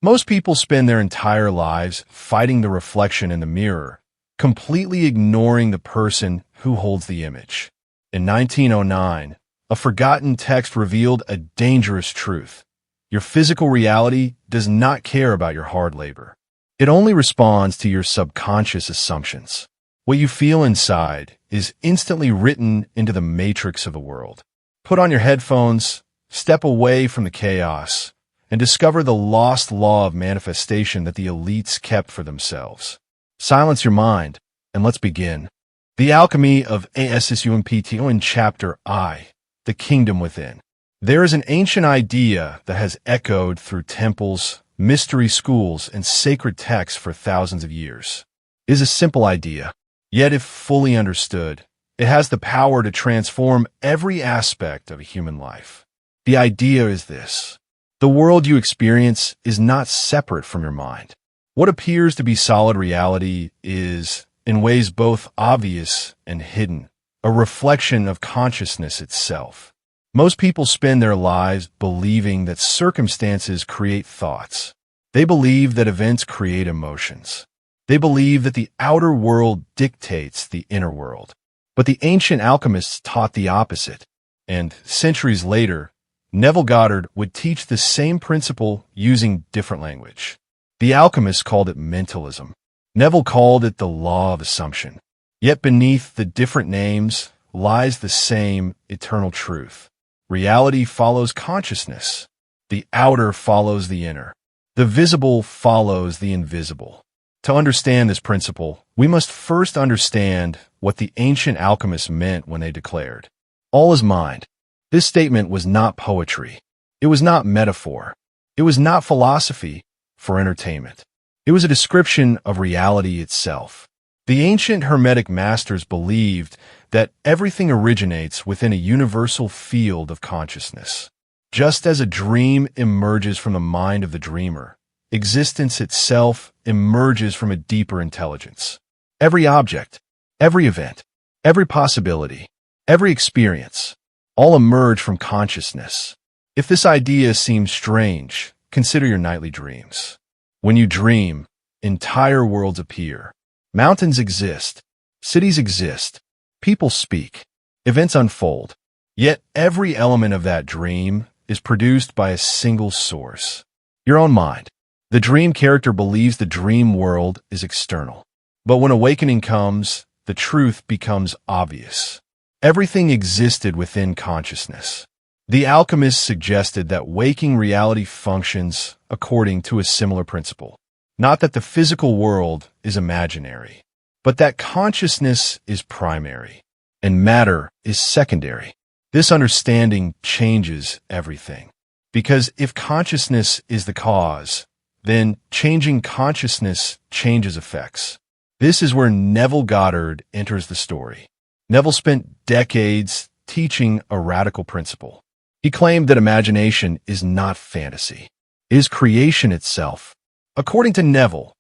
Most people spend their entire lives fighting the reflection in the mirror, completely ignoring the person who holds the image. In 1909, a forgotten text revealed a dangerous truth. Your physical reality does not care about your hard labor. It only responds to your subconscious assumptions. What you feel inside is instantly written into the matrix of the world. Put on your headphones, step away from the chaos, and discover the lost law of manifestation that the elites kept for themselves. Silence your mind, and let's begin. The Alchemy of Asumpto in Chapter I, The Kingdom Within. There is an ancient idea that has echoed through temples, mystery schools, and sacred texts for thousands of years. It is a simple idea, yet if fully understood, it has the power to transform every aspect of a human life. The idea is this: the world you experience is not separate from your mind. What appears to be solid reality is, in ways both obvious and hidden, a reflection of consciousness itself. Most people spend their lives believing that circumstances create thoughts. They believe that events create emotions. They believe that the outer world dictates the inner world. But the ancient alchemists taught the opposite, and centuries later, Neville Goddard would teach the same principle using different language. The alchemists called it mentalism. Neville called it the law of assumption. Yet beneath the different names lies the same eternal truth. Reality follows consciousness. The outer follows the inner. The visible follows the invisible. To understand this principle, we must first understand what the ancient alchemists meant when they declared, "All is mind." This statement was not poetry. It was not metaphor. It was not philosophy for entertainment. It was a description of reality itself. The ancient Hermetic masters believed that everything originates within a universal field of consciousness. Just as a dream emerges from the mind of the dreamer, existence itself emerges from a deeper intelligence. Every object, every event, every possibility, every experience, all emerge from consciousness. If this idea seems strange, consider your nightly dreams. When you dream, entire worlds appear. Mountains exist, cities exist, people speak, events unfold. Yet every element of that dream is produced by a single source: your own mind. The dream character believes the dream world is external. But when awakening comes, the truth becomes obvious. Everything existed within consciousness. The alchemists suggested that waking reality functions according to a similar principle. Not that the physical world is imaginary, but that consciousness is primary, and matter is secondary. This understanding changes everything. Because if consciousness is the cause, then changing consciousness changes effects. This is where Neville Goddard enters the story. Neville spent decades teaching a radical principle. He claimed that imagination is not fantasy. It is creation itself. According to Neville,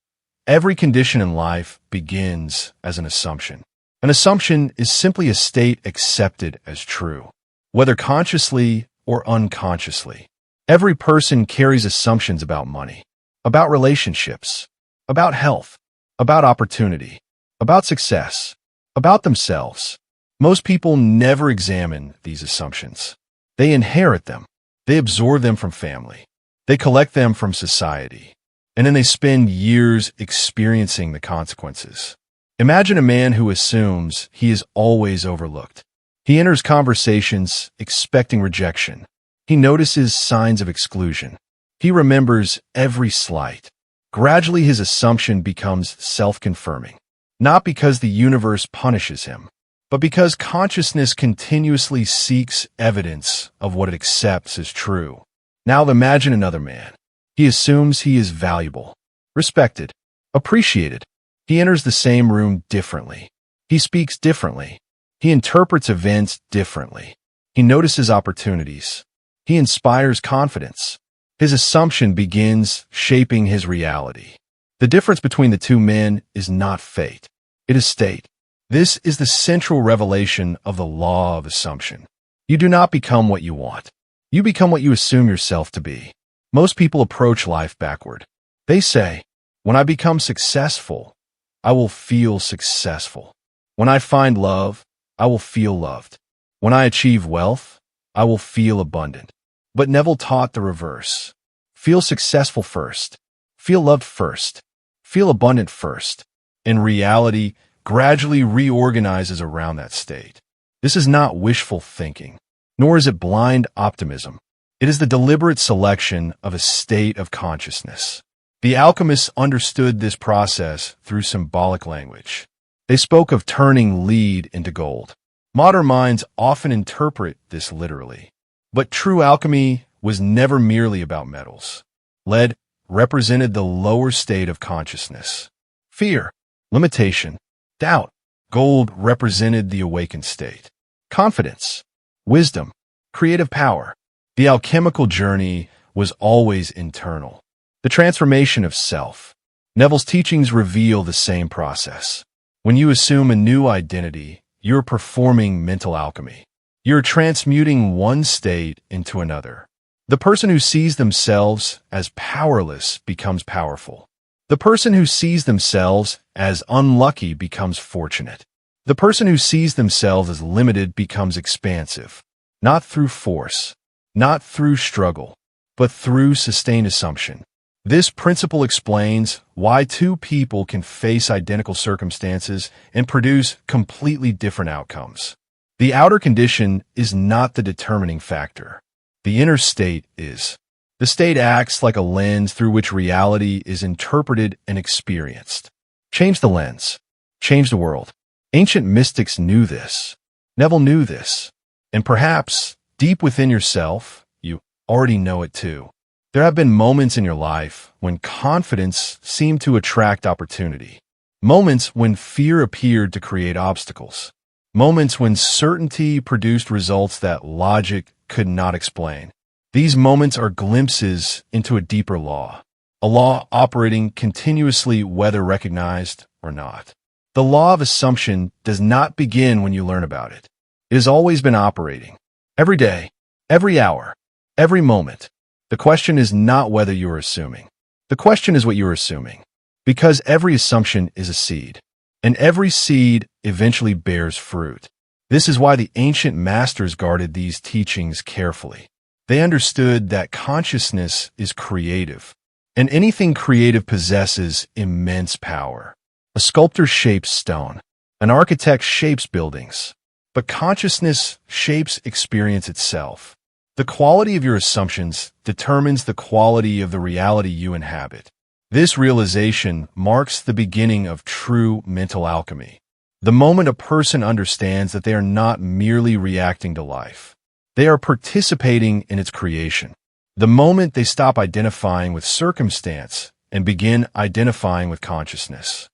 every condition in life begins as an assumption. An assumption is simply a state accepted as true, whether consciously or unconsciously. Every person carries assumptions about money, about relationships, about health, about opportunity, about success, about themselves. Most people never examine these assumptions. They inherit them. They absorb them from family. They collect them from society. And then they spend years experiencing the consequences. Imagine a man who assumes he is always overlooked. He enters conversations expecting rejection. He notices signs of exclusion. He remembers every slight. Gradually, his assumption becomes self-confirming, not because the universe punishes him, but because consciousness continuously seeks evidence of what it accepts as true. Now imagine another man. He assumes he is valuable, respected, appreciated. He enters the same room differently. He speaks differently. He interprets events differently. He notices opportunities. He inspires confidence. His assumption begins shaping his reality. The difference between the two men is not fate. It is state. This is the central revelation of the law of assumption. You do not become what you want. You become what you assume yourself to be. Most people approach life backward. They say, when I become successful, I will feel successful. When I find love, I will feel loved. When I achieve wealth, I will feel abundant. But Neville taught the reverse. Feel successful first. Feel loved first. Feel abundant first. And reality gradually reorganizes around that state. This is not wishful thinking, nor is it blind optimism. It is the deliberate selection of a state of consciousness. The alchemists understood this process through symbolic language. They spoke of turning lead into gold. Modern minds often interpret this literally. But true alchemy was never merely about metals. Lead represented the lower state of consciousness. Fear, limitation, doubt. Gold represented the awakened state. Confidence, wisdom, creative power. The alchemical journey was always internal. The transformation of self. Neville's teachings reveal the same process. When you assume a new identity, you're performing mental alchemy. You're transmuting one state into another. The person who sees themselves as powerless becomes powerful. The person who sees themselves as unlucky becomes fortunate. The person who sees themselves as limited becomes expansive, not through force, not through struggle, but through sustained assumption. This principle explains why two people can face identical circumstances and produce completely different outcomes. The outer condition is not the determining factor. The inner state is. The state acts like a lens through which reality is interpreted and experienced. Change the lens. Change the world. Ancient mystics knew this. Neville knew this. And perhaps, deep within yourself, you already know it too. There have been moments in your life when confidence seemed to attract opportunity. Moments when fear appeared to create obstacles. Moments when certainty produced results that logic could not explain. These moments are glimpses into a deeper law, a law operating continuously whether recognized or not. The law of assumption does not begin when you learn about it. It has always been operating. Every day, every hour, every moment. The question is not whether you are assuming. The question is what you are assuming. Because every assumption is a seed, and every seed eventually bears fruit. This is why the ancient masters guarded these teachings carefully. They understood that consciousness is creative, and anything creative possesses immense power. A sculptor shapes stone. An architect shapes buildings. But consciousness shapes experience itself. The quality of your assumptions determines the quality of the reality you inhabit. This realization marks the beginning of true mental alchemy. The moment a person understands that they are not merely reacting to life. They are participating in its creation. The moment they stop identifying with circumstance and begin identifying with consciousness.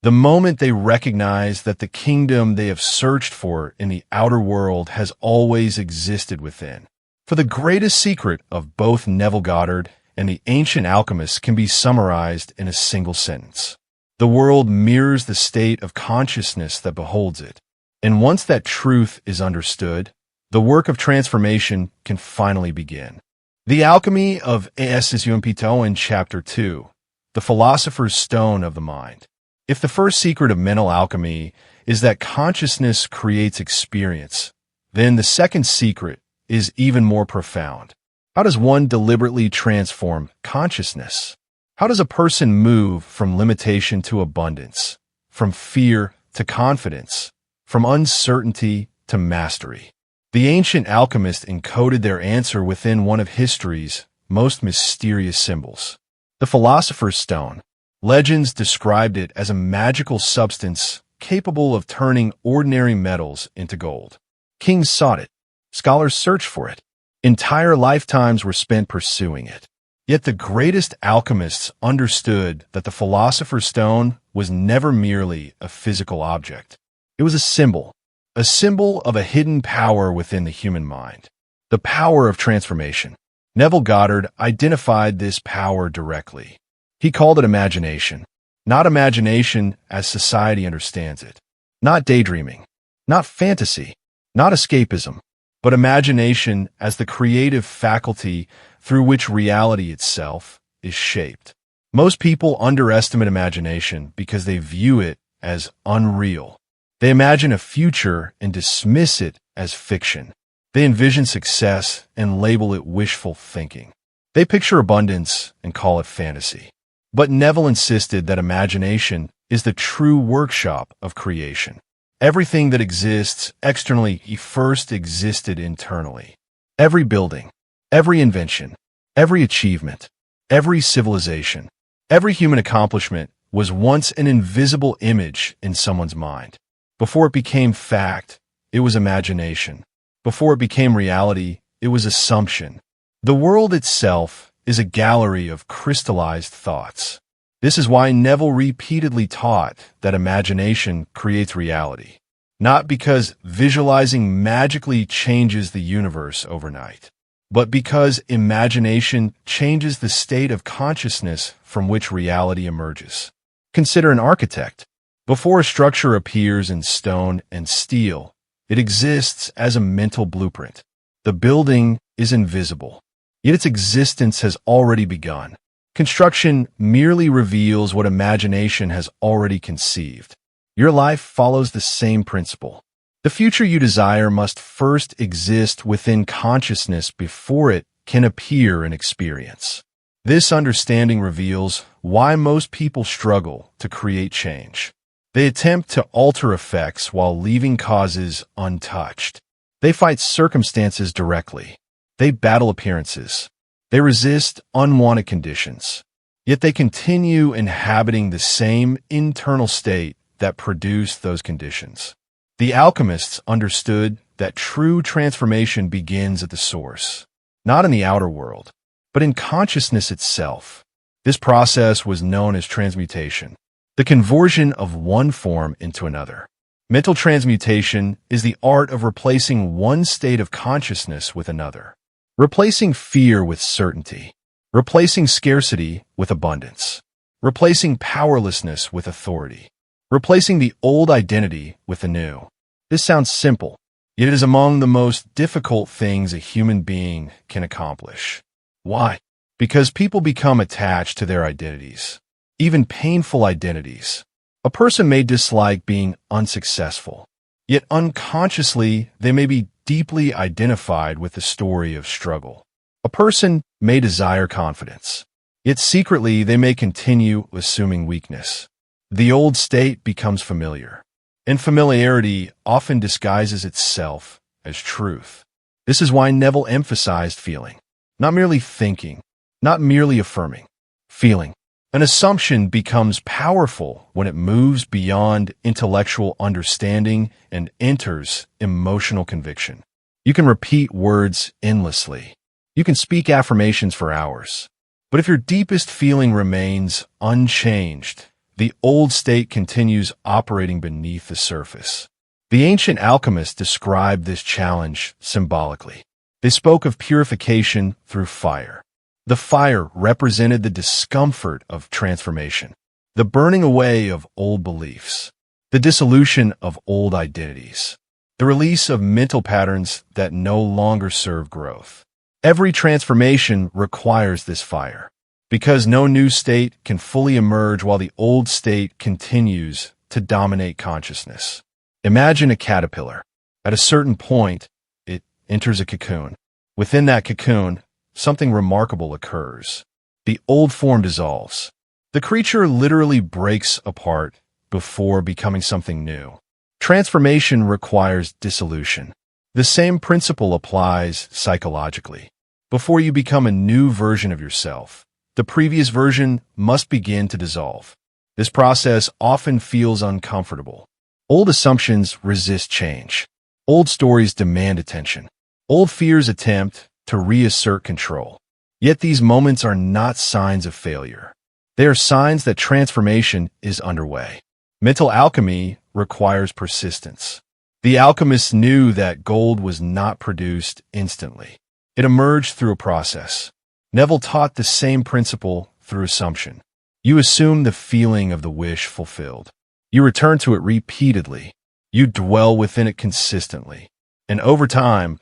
The moment they recognize that the kingdom they have searched for in the outer world has always existed within. For the greatest secret of both Neville Goddard and the ancient alchemists can be summarized in a single sentence. The world mirrors the state of consciousness that beholds it. And once that truth is understood, the work of transformation can finally begin. The Alchemy of Esoteric in Chapter 2, The Philosopher's Stone of the Mind. If the first secret of mental alchemy is that consciousness creates experience, then the second secret is even more profound. How does one deliberately transform consciousness? How does a person move from limitation to abundance, from fear to confidence, from uncertainty to mastery? The ancient alchemists encoded their answer within one of history's most mysterious symbols, the Philosopher's Stone. Legends described it as a magical substance capable of turning ordinary metals into gold. Kings sought it. Scholars searched for it. Entire lifetimes were spent pursuing it. Yet the greatest alchemists understood that the Philosopher's Stone was never merely a physical object. It was a symbol of a hidden power within the human mind, the power of transformation. Neville Goddard identified this power directly. He called it imagination, not imagination as society understands it, not daydreaming, not fantasy, not escapism, but imagination as the creative faculty through which reality itself is shaped. Most people underestimate imagination because they view it as unreal. They imagine a future and dismiss it as fiction. They envision success and label it wishful thinking. They picture abundance and call it fantasy. But Neville insisted that imagination is the true workshop of creation. Everything that exists externally first existed internally. Every building, every invention, every achievement, every civilization, every human accomplishment was once an invisible image in someone's mind. Before it became fact, it was imagination. Before it became reality, it was assumption. The world itself is a gallery of crystallized thoughts. This is why Neville repeatedly taught that imagination creates reality, not because visualizing magically changes the universe overnight, but because imagination changes the state of consciousness from which reality emerges. Consider an architect. Before a structure appears in stone and steel, it exists as a mental blueprint. The building is invisible, yet its existence has already begun. Construction merely reveals what imagination has already conceived. Your life follows the same principle. The future you desire must first exist within consciousness before it can appear in experience. This understanding reveals why most people struggle to create change. They attempt to alter effects while leaving causes untouched. They fight circumstances directly. They battle appearances. They resist unwanted conditions. Yet they continue inhabiting the same internal state that produced those conditions. The alchemists understood that true transformation begins at the source, not in the outer world, but in consciousness itself. This process was known as transmutation, the conversion of one form into another. Mental transmutation is the art of replacing one state of consciousness with another, replacing fear with certainty, replacing scarcity with abundance, replacing powerlessness with authority, replacing the old identity with the new. This sounds simple, yet it is among the most difficult things a human being can accomplish. Why? Because people become attached to their identities, even painful identities. A person may dislike being unsuccessful, yet unconsciously they may be deeply identified with the story of struggle. A person may desire confidence, yet secretly they may continue assuming weakness. The old state becomes familiar, and familiarity often disguises itself as truth. This is why Neville emphasized feeling, not merely thinking, not merely affirming, feeling. An assumption becomes powerful when it moves beyond intellectual understanding and enters emotional conviction. You can repeat words endlessly. You can speak affirmations for hours. But if your deepest feeling remains unchanged, the old state continues operating beneath the surface. The ancient alchemists described this challenge symbolically. They spoke of purification through fire. The fire represented the discomfort of transformation, the burning away of old beliefs, the dissolution of old identities, the release of mental patterns that no longer serve growth. Every transformation requires this fire, because no new state can fully emerge while the old state continues to dominate consciousness. Imagine a caterpillar. At a certain point, it enters a cocoon. Within that cocoon, something remarkable occurs. The old form dissolves. The creature literally breaks apart before becoming something new. Transformation requires dissolution. The same principle applies psychologically. Before you become a new version of yourself, the previous version must begin to dissolve. This process often feels uncomfortable. Old assumptions resist change. Old stories demand attention. Old fears attempt to reassert control. Yet these moments are not signs of failure. They are signs that transformation is underway. Mental alchemy requires persistence. The alchemists knew that gold was not produced instantly. It emerged through a process. Neville taught the same principle through assumption. You assume the feeling of the wish fulfilled. You return to it repeatedly. You dwell within it consistently. And over time,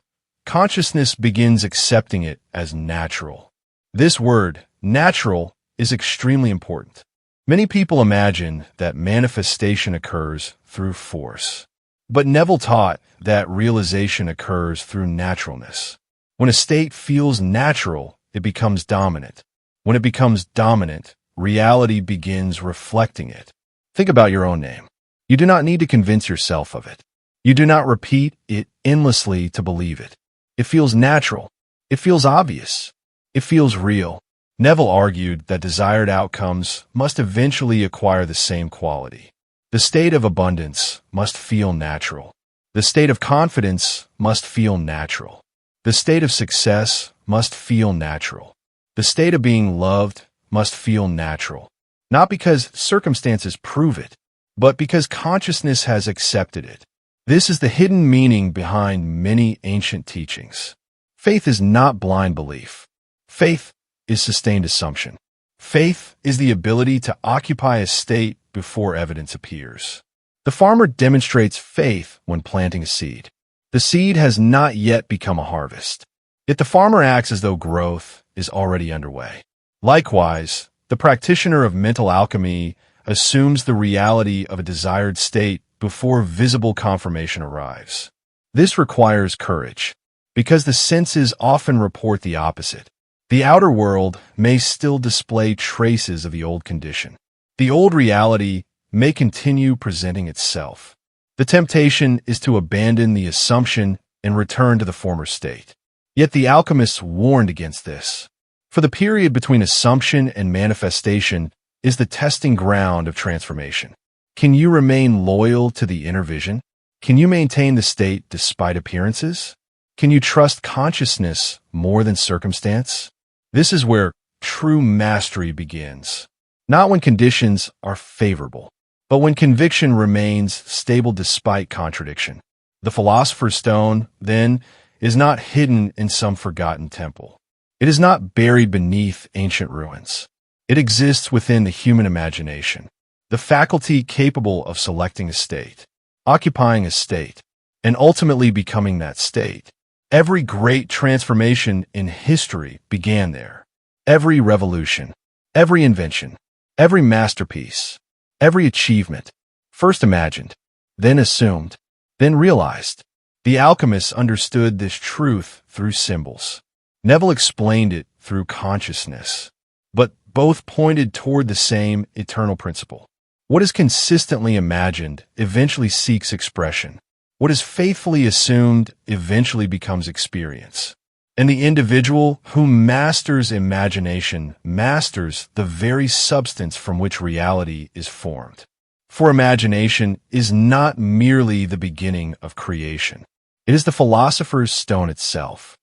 consciousness begins accepting it as natural. This word, natural, is extremely important. Many people imagine that manifestation occurs through force. But Neville taught that realization occurs through naturalness. When a state feels natural, it becomes dominant. When it becomes dominant, reality begins reflecting it. Think about your own name. You do not need to convince yourself of it. You do not repeat it endlessly to believe it. It feels natural. It feels obvious. It feels real. Neville argued that desired outcomes must eventually acquire the same quality. The state of abundance must feel natural. The state of confidence must feel natural. The state of success must feel natural. The state of being loved must feel natural. Not because circumstances prove it, but because consciousness has accepted it. This is the hidden meaning behind many ancient teachings. Faith is not blind belief. Faith is sustained assumption. Faith is the ability to occupy a state before evidence appears. The farmer demonstrates faith when planting a seed. The seed has not yet become a harvest. Yet the farmer acts as though growth is already underway. Likewise, the practitioner of mental alchemy assumes the reality of a desired state before visible confirmation arrives. This requires courage, because the senses often report the opposite. The outer world may still display traces of the old condition. The old reality may continue presenting itself. The temptation is to abandon the assumption and return to the former state. Yet the alchemists warned against this. For the period between assumption and manifestation is the testing ground of transformation. Can you remain loyal to the inner vision? Can you maintain the state despite appearances? Can you trust consciousness more than circumstance? This is where true mastery begins. Not when conditions are favorable, but when conviction remains stable despite contradiction. The philosopher's stone, then, is not hidden in some forgotten temple. It is not buried beneath ancient ruins. It exists within the human imagination, the faculty capable of selecting a state, occupying a state, and ultimately becoming that state. Every great transformation in history began there. Every revolution, every invention, every masterpiece, every achievement, first imagined, then assumed, then realized. The alchemists understood this truth through symbols. Neville explained it through consciousness, but both pointed toward the same eternal principle. What is consistently imagined eventually seeks expression. What is faithfully assumed eventually becomes experience. And the individual who masters imagination masters the very substance from which reality is formed. For imagination is not merely the beginning of creation. It is the philosopher's stone itself.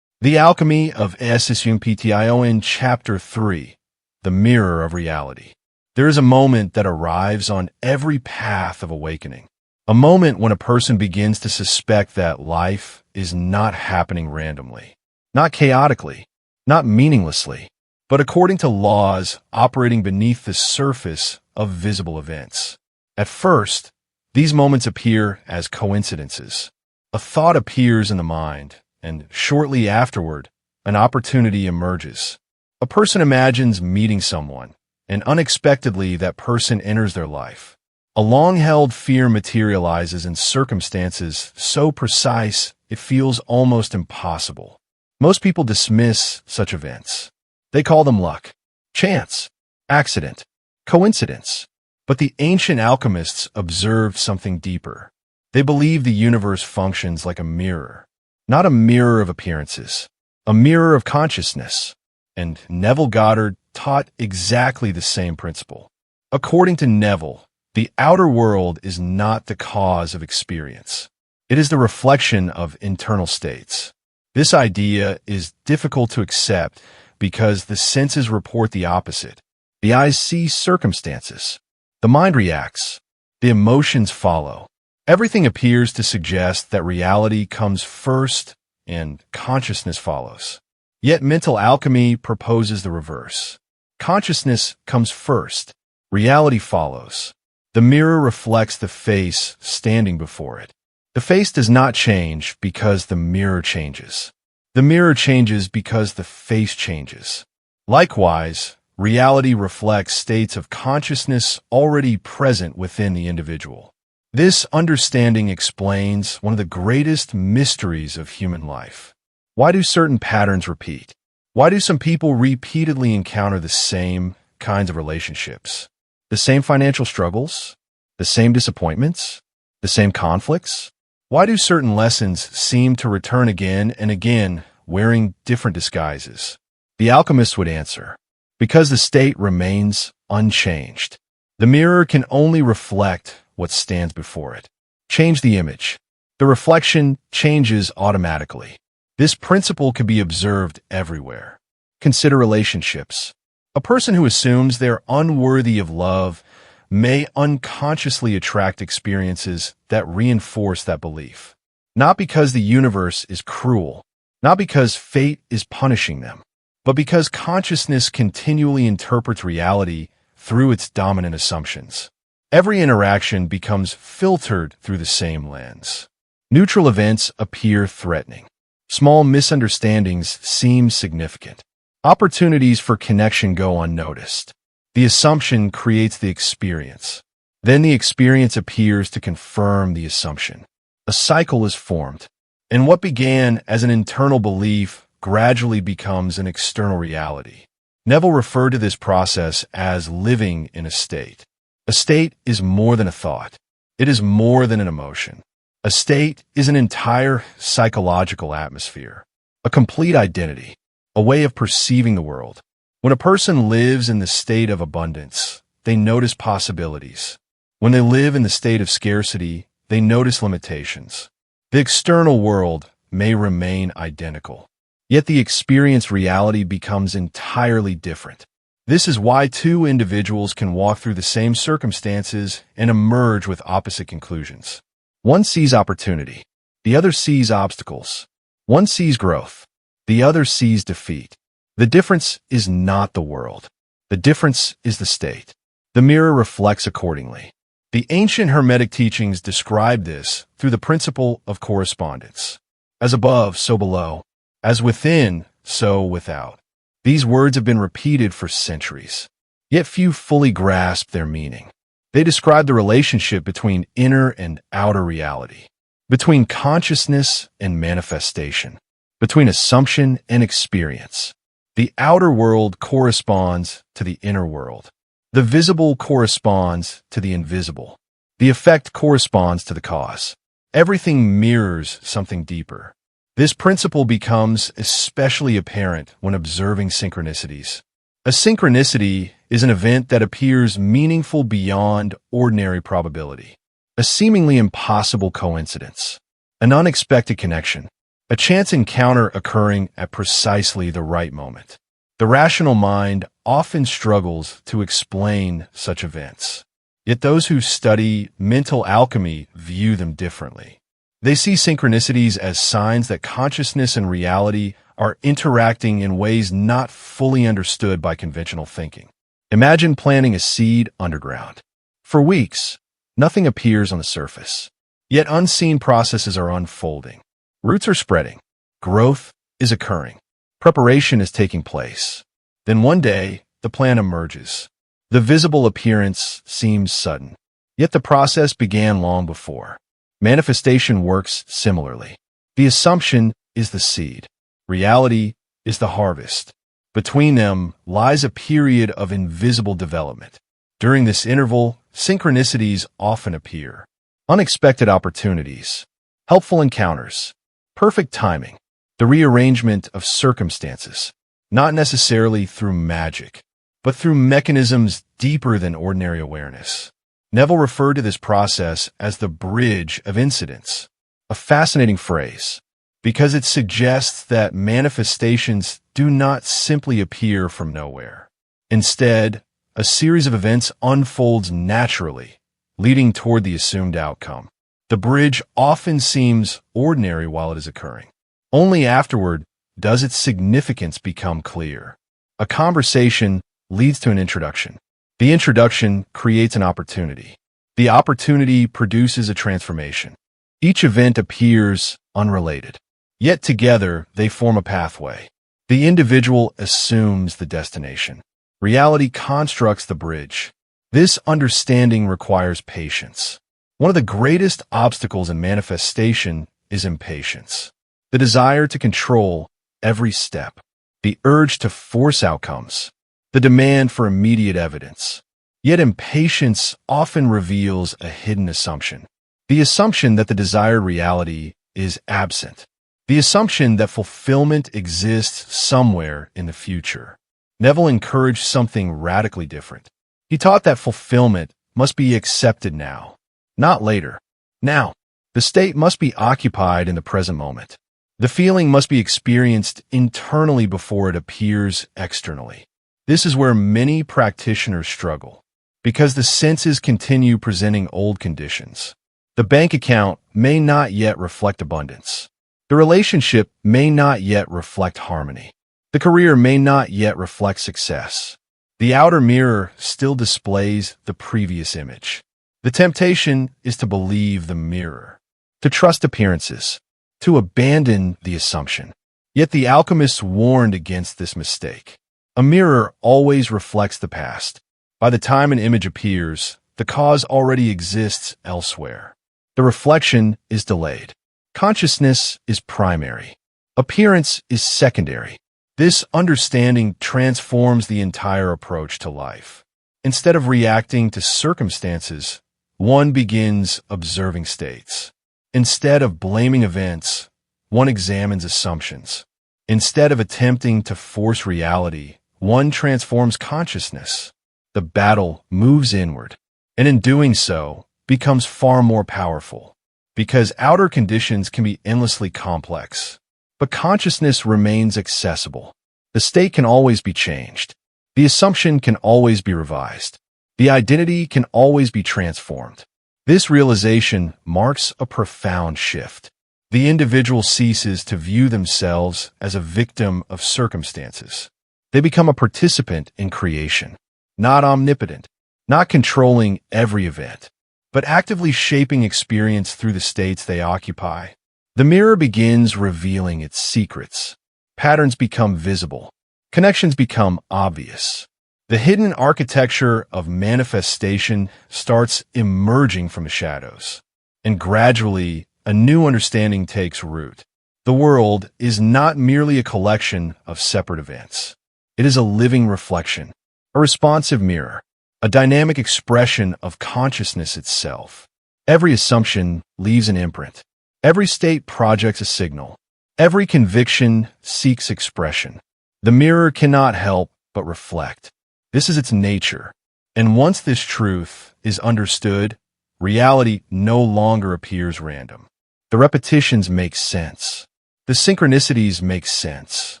The Alchemy of Ssumptio in Chapter 3, The Mirror of Reality. There is a moment that arrives on every path of awakening. A moment when a person begins to suspect that life is not happening randomly, not chaotically, not meaninglessly, but according to laws operating beneath the surface of visible events. At first, these moments appear as coincidences. A thought appears in the mind, and shortly afterward, an opportunity emerges. A person imagines meeting someone, and unexpectedly that person enters their life. A long-held fear materializes in circumstances so precise it feels almost impossible. Most people dismiss such events. They call them luck, chance, accident, coincidence. But the ancient alchemists observed something deeper. They believed the universe functions like a mirror, not a mirror of appearances, a mirror of consciousness. And Neville Goddard taught exactly the same principle. According to Neville, the outer world is not the cause of experience. It is the reflection of internal states. This idea is difficult to accept because the senses report the opposite. The eyes see circumstances. The mind reacts. The emotions follow. Everything appears to suggest that reality comes first and consciousness follows. Yet mental alchemy proposes the reverse. Consciousness comes first. Reality follows. The mirror reflects the face standing before it. The face does not change because the mirror changes. The mirror changes because the face changes. Likewise, reality reflects states of consciousness already present within the individual. This understanding explains one of the greatest mysteries of human life. Why do certain patterns repeat? Why do some people repeatedly encounter the same kinds of relationships? The same financial struggles? The same disappointments? The same conflicts? Why do certain lessons seem to return again and again, wearing different disguises? The alchemist would answer, because the state remains unchanged. The mirror can only reflect what stands before it. Change the image. The reflection changes automatically. This principle can be observed everywhere. Consider relationships. A person who assumes they're unworthy of love may unconsciously attract experiences that reinforce that belief. Not because the universe is cruel, not because fate is punishing them, but because consciousness continually interprets reality through its dominant assumptions. Every interaction becomes filtered through the same lens. Neutral events appear threatening. Small misunderstandings seem significant. Opportunities for connection go unnoticed. The assumption creates the experience. Then the experience appears to confirm the assumption. A cycle is formed, and what began as an internal belief gradually becomes an external reality. Neville referred to this process as living in a state. A state is more than a thought. It is more than an emotion. A state is an entire psychological atmosphere, a complete identity, a way of perceiving the world. When a person lives in the state of abundance, they notice possibilities. When they live in the state of scarcity, they notice limitations. The external world may remain identical, yet the experienced reality becomes entirely different. This is why two individuals can walk through the same circumstances and emerge with opposite conclusions. One sees opportunity, the other sees obstacles. One sees growth, the other sees defeat. The difference is not the world. The difference is the state. The mirror reflects accordingly. The ancient Hermetic teachings describe this through the principle of correspondence. As above, so below. As within, so without. These words have been repeated for centuries, yet few fully grasp their meaning. They describe the relationship between inner and outer reality, between consciousness and manifestation, between assumption and experience. The outer world corresponds to the inner world. The visible corresponds to the invisible. The effect corresponds to the cause. Everything mirrors something deeper. This principle becomes especially apparent when observing synchronicities. A synchronicity is an event that appears meaningful beyond ordinary probability. A seemingly impossible coincidence. An unexpected connection. A chance encounter occurring at precisely the right moment. The rational mind often struggles to explain such events. Yet those who study mental alchemy view them differently. They see synchronicities as signs that consciousness and reality are interacting in ways not fully understood by conventional thinking. Imagine planting a seed underground. For weeks, nothing appears on the surface. Yet unseen processes are unfolding. Roots are spreading. Growth is occurring. Preparation is taking place. Then one day, the plant emerges. The visible appearance seems sudden, yet the process began long before. Manifestation works similarly. The assumption is the seed. Reality is the harvest. Between them lies a period of invisible development. During this interval, synchronicities often appear. Unexpected opportunities, helpful encounters, perfect timing, the rearrangement of circumstances, not necessarily through magic, but through mechanisms deeper than ordinary awareness. Neville referred to this process as the bridge of incidents, a fascinating phrase, because it suggests that manifestations do not simply appear from nowhere. Instead, a series of events unfolds naturally, leading toward the assumed outcome. The bridge often seems ordinary while it is occurring. Only afterward does its significance become clear. A conversation leads to an introduction. The introduction creates an opportunity. The opportunity produces a transformation. Each event appears unrelated, yet together they form a pathway. The individual assumes the destination. Reality constructs the bridge. This understanding requires patience. One of the greatest obstacles in manifestation is impatience. The desire to control every step, the urge to force outcomes, the demand for immediate evidence. Yet impatience often reveals a hidden assumption. The assumption that the desired reality is absent. The assumption that fulfillment exists somewhere in the future. Neville encouraged something radically different. He taught that fulfillment must be accepted now, not later. Now, the state must be occupied in the present moment. The feeling must be experienced internally before it appears externally. This is where many practitioners struggle, because the senses continue presenting old conditions. The bank account may not yet reflect abundance. The relationship may not yet reflect harmony. The career may not yet reflect success. The outer mirror still displays the previous image. The temptation is to believe the mirror, to trust appearances, to abandon the assumption. Yet the alchemists warned against this mistake. A mirror always reflects the past. By the time an image appears, the cause already exists elsewhere. The reflection is delayed. Consciousness is primary. Appearance is secondary. This understanding transforms the entire approach to life. Instead of reacting to circumstances, one begins observing states. Instead of blaming events, one examines assumptions. Instead of attempting to force reality, one transforms consciousness. The battle moves inward, and in doing so, becomes far more powerful. Because outer conditions can be endlessly complex, but consciousness remains accessible. The state can always be changed. The assumption can always be revised. The identity can always be transformed. This realization marks a profound shift. The individual ceases to view themselves as a victim of circumstances. They become a participant in creation, not omnipotent, not controlling every event, but actively shaping experience through the states they occupy. The mirror begins revealing its secrets. Patterns become visible. Connections become obvious. The hidden architecture of manifestation starts emerging from the shadows. And gradually, a new understanding takes root. The world is not merely a collection of separate events. It is a living reflection, a responsive mirror, a dynamic expression of consciousness itself. Every assumption leaves an imprint. Every state projects a signal. Every conviction seeks expression. The mirror cannot help but reflect. This is its nature. And once this truth is understood, reality no longer appears random. The repetitions make sense. The synchronicities make sense.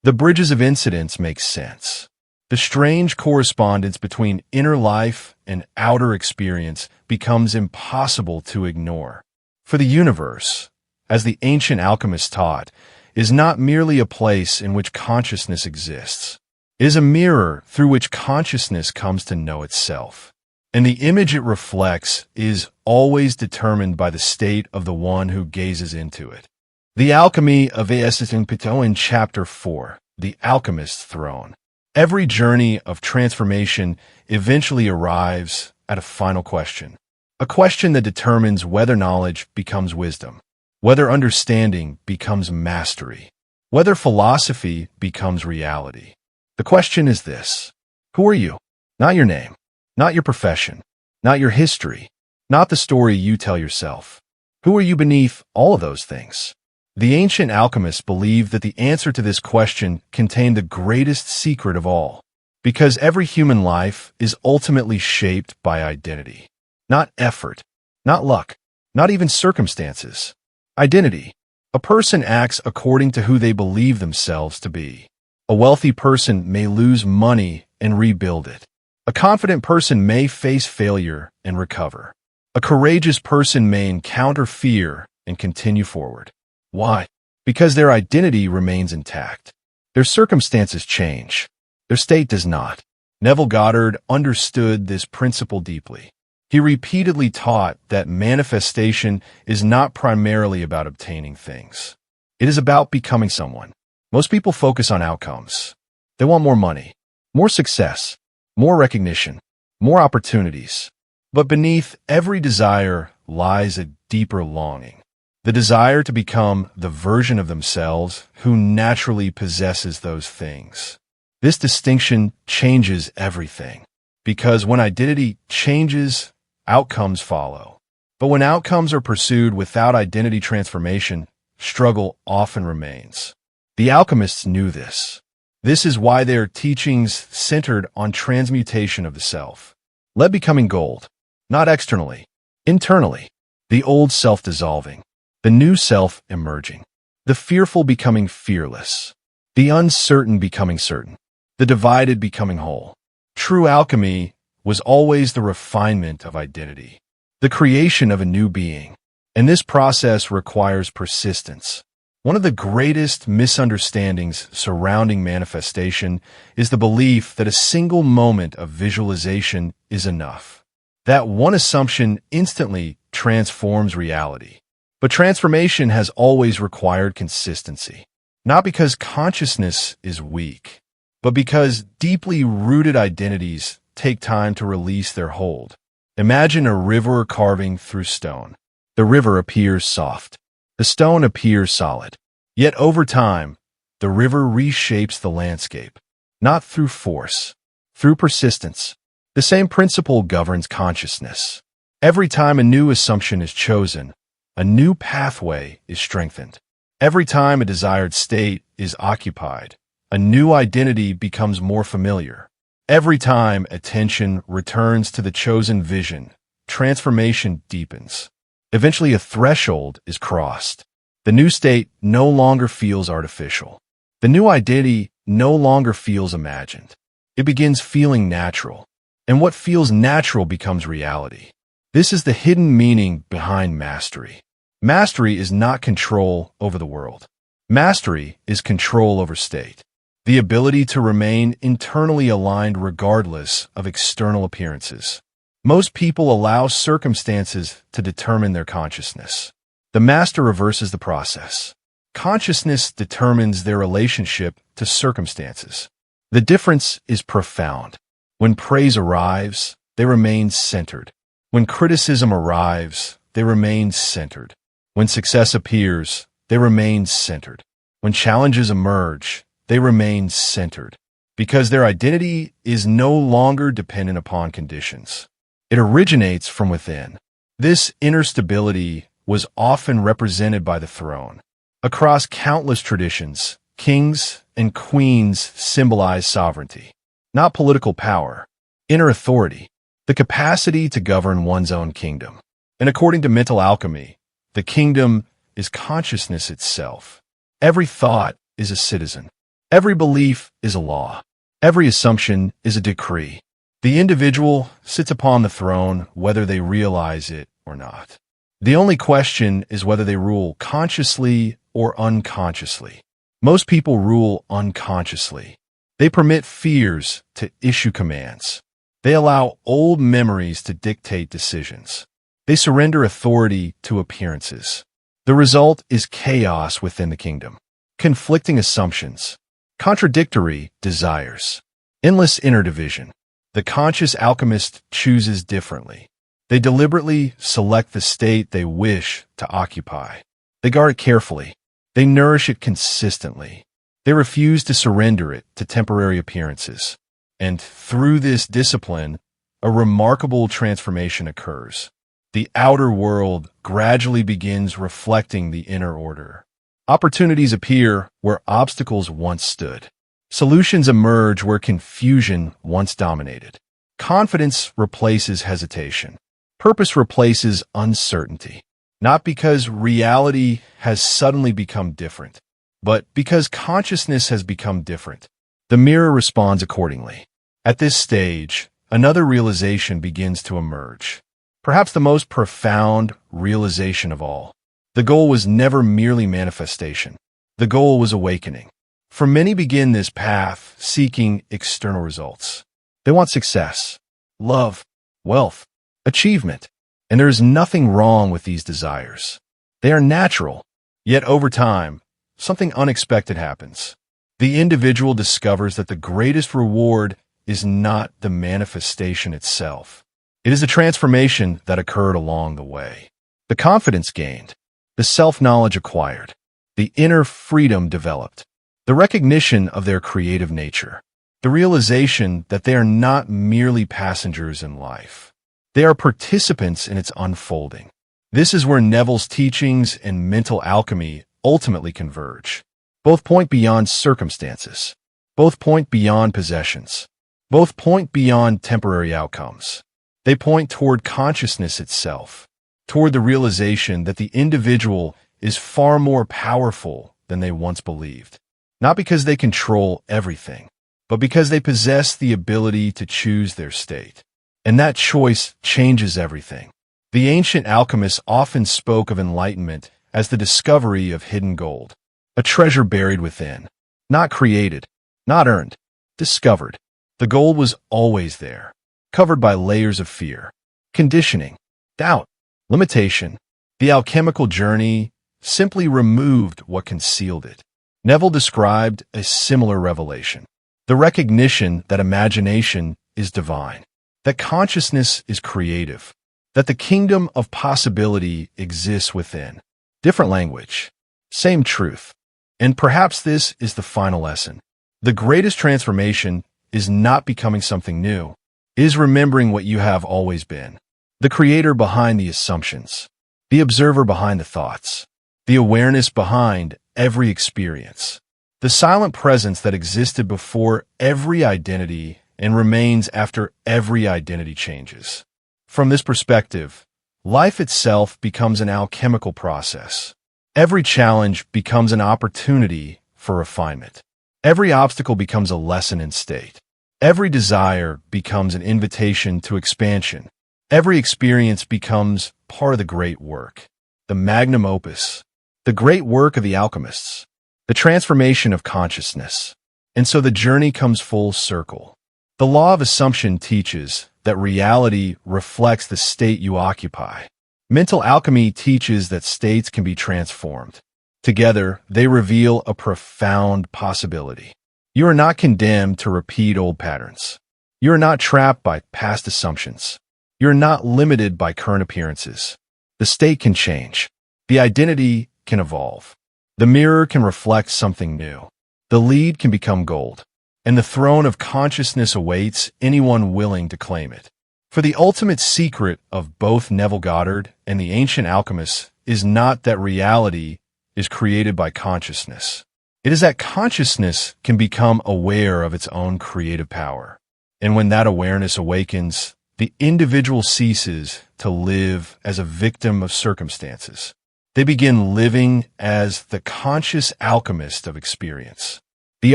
The bridges of incidents make sense. The strange correspondence between inner life and outer experience becomes impossible to ignore. For the universe, as the ancient alchemists taught, is not merely a place in which consciousness exists. It is a mirror through which consciousness comes to know itself. And the image it reflects is always determined by the state of the one who gazes into it. The Alchemy of esoteric in Chapter 4, The Alchemist's Throne. Every journey of transformation eventually arrives at a final question. A question that determines whether knowledge becomes wisdom, whether understanding becomes mastery, whether philosophy becomes reality. The question is this: who are you? Not your name, not your profession, not your history, not the story you tell yourself. Who are you beneath all of those things? The ancient alchemists believed that the answer to this question contained the greatest secret of all, because every human life is ultimately shaped by identity. Not effort, not luck, not even circumstances. Identity. A person acts according to who they believe themselves to be. A wealthy person may lose money and rebuild it. A confident person may face failure and recover. A courageous person may encounter fear and continue forward. Why? Because their identity remains intact. Their circumstances change. Their state does not. Neville Goddard understood this principle deeply. He repeatedly taught that manifestation is not primarily about obtaining things. It is about becoming someone. Most people focus on outcomes. They want more money, more success, more recognition, more opportunities. But beneath every desire lies a deeper longing. The desire to become the version of themselves who naturally possesses those things. This distinction changes everything, because when identity changes, outcomes follow. But when outcomes are pursued without identity transformation, struggle often remains. The alchemists knew this. This is why their teachings centered on transmutation of the self, led becoming gold, not externally, internally, the old self dissolving, the new self emerging, the fearful becoming fearless, the uncertain becoming certain, the divided becoming whole. True alchemy was always the refinement of identity, the creation of a new being, and this process requires persistence. One of the greatest misunderstandings surrounding manifestation is the belief that a single moment of visualization is enough. That one assumption instantly transforms reality. But transformation has always required consistency, not because consciousness is weak, but because deeply rooted identities take time to release their hold. Imagine a river carving through stone. The river appears soft. The stone appears solid. Yet over time, the river reshapes the landscape, not through force, through persistence. The same principle governs consciousness. Every time a new assumption is chosen, a new pathway is strengthened. Every time a desired state is occupied, a new identity becomes more familiar. Every time attention returns to the chosen vision, transformation deepens. Eventually, a threshold is crossed. The new state no longer feels artificial. The new identity no longer feels imagined. It begins feeling natural. And what feels natural becomes reality. This is the hidden meaning behind mastery. Mastery is not control over the world. Mastery is control over state. The ability to remain internally aligned regardless of external appearances. Most people allow circumstances to determine their consciousness. The master reverses the process. Consciousness determines their relationship to circumstances. The difference is profound. When praise arrives, they remain centered. When criticism arrives, they remain centered. When success appears, they remain centered. When challenges emerge, they remain centered. Because their identity is no longer dependent upon conditions. It originates from within. This inner stability was often represented by the throne. Across countless traditions, kings and queens symbolize sovereignty, not political power, inner authority, the capacity to govern one's own kingdom. And according to Mental Alchemy, the kingdom is consciousness itself. Every thought is a citizen. Every belief is a law. Every assumption is a decree. The individual sits upon the throne whether they realize it or not. The only question is whether they rule consciously or unconsciously. Most people rule unconsciously. They permit fears to issue commands. They allow old memories to dictate decisions. They surrender authority to appearances. The result is chaos within the kingdom. Conflicting assumptions. Contradictory desires. Endless inner division. The conscious alchemist chooses differently. They deliberately select the state they wish to occupy. They guard it carefully. They nourish it consistently. They refuse to surrender it to temporary appearances. And through this discipline, a remarkable transformation occurs. The outer world gradually begins reflecting the inner order. Opportunities appear where obstacles once stood. Solutions emerge where confusion once dominated. Confidence replaces hesitation. Purpose replaces uncertainty. Not because reality has suddenly become different, but because consciousness has become different. The mirror responds accordingly. At this stage, another realization begins to emerge. Perhaps the most profound realization of all. The goal was never merely manifestation. The goal was awakening. For many begin this path seeking external results. They want success, love, wealth, achievement, and there is nothing wrong with these desires. They are natural, yet over time, something unexpected happens. The individual discovers that the greatest reward is not the manifestation itself. It is the transformation that occurred along the way. The confidence gained, the self-knowledge acquired, the inner freedom developed, the recognition of their creative nature, the realization that they are not merely passengers in life. They are participants in its unfolding. This is where Neville's teachings and mental alchemy ultimately converge. Both point beyond circumstances. Both point beyond possessions. Both point beyond temporary outcomes. They point toward consciousness itself, toward the realization that the individual is far more powerful than they once believed. Not because they control everything, but because they possess the ability to choose their state. And that choice changes everything. The ancient alchemists often spoke of enlightenment as the discovery of hidden gold, a treasure buried within, not created, not earned, discovered. The gold was always there, covered by layers of fear, conditioning, doubt, limitation. The alchemical journey simply removed what concealed it. Neville described a similar revelation, the recognition that imagination is divine, that consciousness is creative, that the kingdom of possibility exists within. Different language, same truth. And perhaps this is the final lesson. The greatest transformation is not becoming something new, it is remembering what you have always been. The creator behind the assumptions, the observer behind the thoughts, the awareness behind every experience, the silent presence that existed before every identity and remains after every identity changes. From this perspective, life itself becomes an alchemical process. Every challenge becomes an opportunity for refinement. Every obstacle becomes a lesson in state. Every desire becomes an invitation to expansion. Every experience becomes part of the great work, the magnum opus, the great work of the alchemists, the transformation of consciousness. And so the journey comes full circle. The law of assumption teaches that reality reflects the state you occupy. Mental alchemy teaches that states can be transformed. Together, they reveal a profound possibility. You are not condemned to repeat old patterns. You are not trapped by past assumptions. You are not limited by current appearances. The state can change. The identity can evolve. The mirror can reflect something new. The lead can become gold. And the throne of consciousness awaits anyone willing to claim it. For the ultimate secret of both Neville Goddard and the ancient alchemists is not that reality is created by consciousness. It is that consciousness can become aware of its own creative power. And when that awareness awakens, the individual ceases to live as a victim of circumstances. They begin living as the conscious alchemist of experience, the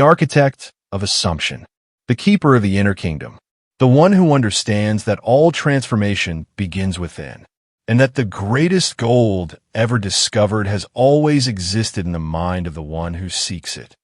architect of assumption, the keeper of the inner kingdom, the one who understands that all transformation begins within, and that the greatest gold ever discovered has always existed in the mind of the one who seeks it.